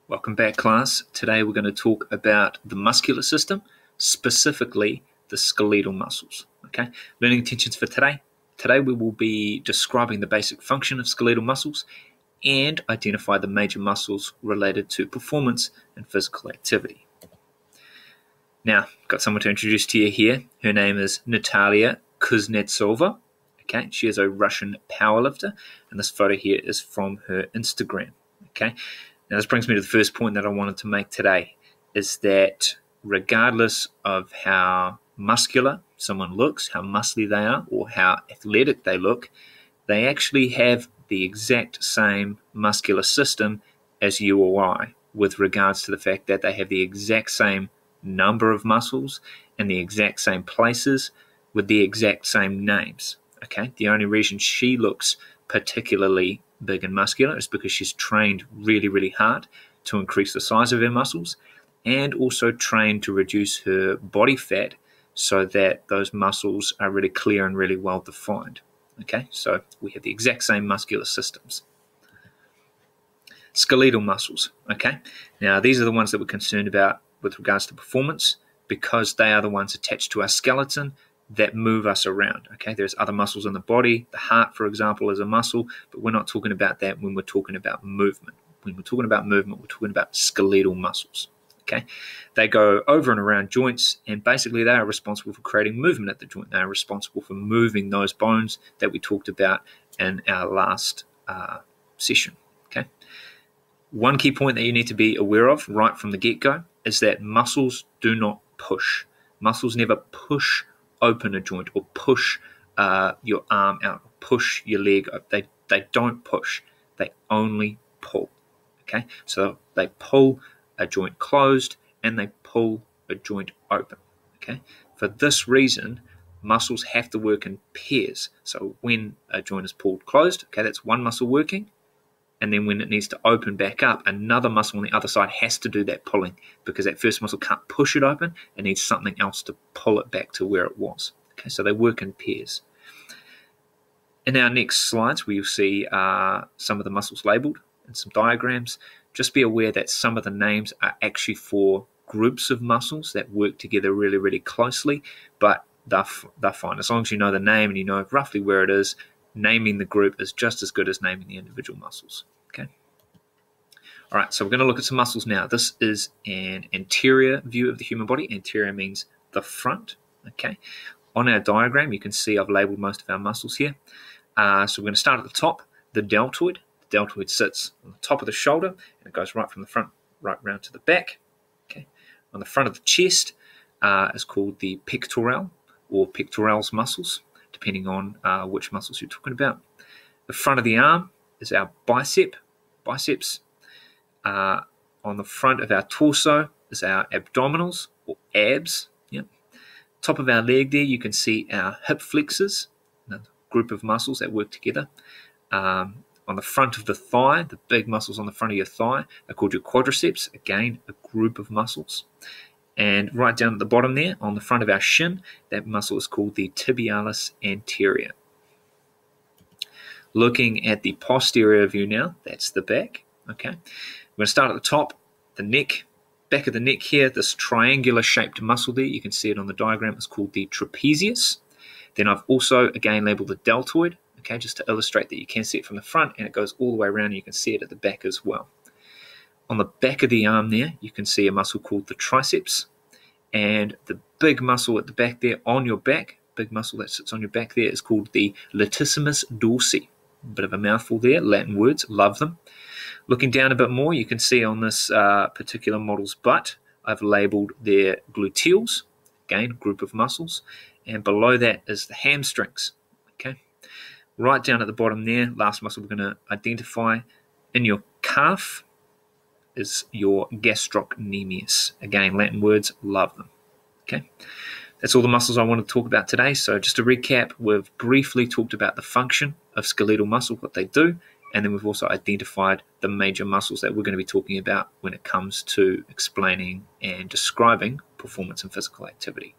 Welcome back, class. Today we're going to talk about the muscular system, specifically the skeletal muscles. Okay, learning intentions for today. Today we will be describing the basic function of skeletal muscles and identify the major muscles related to performance and physical activity. Now, got someone to introduce to you here. Her name is Natalia Kuznetsova. Okay, she is a Russian powerlifter, and this photo here is from her Instagram. Okay. Now, this brings me to the first point that I wanted to make today, is that regardless of how muscular someone looks, how muscly they are, or how athletic they look, they actually have the exact same muscular system as you or I, with regards to the fact that they have the exact same number of muscles in the exact same places with the exact same names. Okay, the only reason she looks particularly big and muscular is because she's trained really, really hard to increase the size of her muscles and also trained to reduce her body fat so that those muscles are really clear and really well defined. Okay, so we have the exact same muscular systems. Skeletal muscles. Okay, now these are the ones that we're concerned about with regards to performance because they are the ones attached to our skeleton that move us around. Okay, there's other muscles in the body. The heart, for example, is a muscle, but we're not talking about that when we're talking about movement. When we're talking about movement, we're talking about skeletal muscles. Okay, they go over and around joints, and basically they are responsible for creating movement at the joint. They are responsible for moving those bones that we talked about in our last session. Okay, one key point that you need to be aware of right from the get-go is that muscles do not push. Muscles never push open a joint or push your arm out, or push your leg up. They don't push. They only pull. Okay, so they pull a joint closed and they pull a joint open. Okay, for this reason, muscles have to work in pairs. So when a joint is pulled closed, okay, that's one muscle working. And then when it needs to open back up, another muscle on the other side has to do that pulling because that first muscle can't push it open. It needs something else to pull it back to where it was. Okay, so they work in pairs. In our next slides, we'll see some of the muscles labeled and some diagrams. Just be aware that some of the names are actually for groups of muscles that work together really, really closely, but they're fine. As long as you know the name and you know roughly where it is, naming the group is just as good as naming the individual muscles. Okay. All right, so we're going to look at some muscles now. This is an anterior view of the human body. Anterior means the front. Okay. On our diagram, you can see I've labeled most of our muscles here. So we're going to start at the top, the deltoid. The deltoid sits on the top of the shoulder, and it goes right from the front right round to the back. Okay. On the front of the chest is called the pectoral or pectorals muscles, depending on which muscles you're talking about. The front of the arm is our biceps. On the front of our torso is our abdominals or abs. Yep. Top of our leg there, you can see our hip flexors, a group of muscles that work together. On the front of the thigh, the big muscles on the front of your thigh are called your quadriceps, again, a group of muscles. And right down at the bottom there, on the front of our shin, that muscle is called the tibialis anterior. Looking at the posterior view now, that's the back. Okay, we're going to start at the top, the neck, back of the neck here, this triangular shaped muscle there, you can see it on the diagram, it's called the trapezius. Then I've also, again, labeled the deltoid, okay, just to illustrate that you can see it from the front and it goes all the way around and you can see it at the back as well. On the back of the arm there, you can see a muscle called the triceps, and the big muscle at the back there on your back, big muscle that sits on your back there, is called the latissimus dorsi. A bit of a mouthful there, Latin words, love them. Looking down a bit more, you can see on this particular model's butt, I've labeled their gluteals, again, a group of muscles, and below that is the hamstrings. Okay, right down at the bottom there, last muscle we're going to identify in your calf is your gastrocnemius. Again, Latin words, love them. Okay, that's all the muscles I want to talk about today. So just to recap, we've briefly talked about the function of skeletal muscle, what they do, and then we've also identified the major muscles that we're going to be talking about when it comes to explaining and describing performance and physical activity.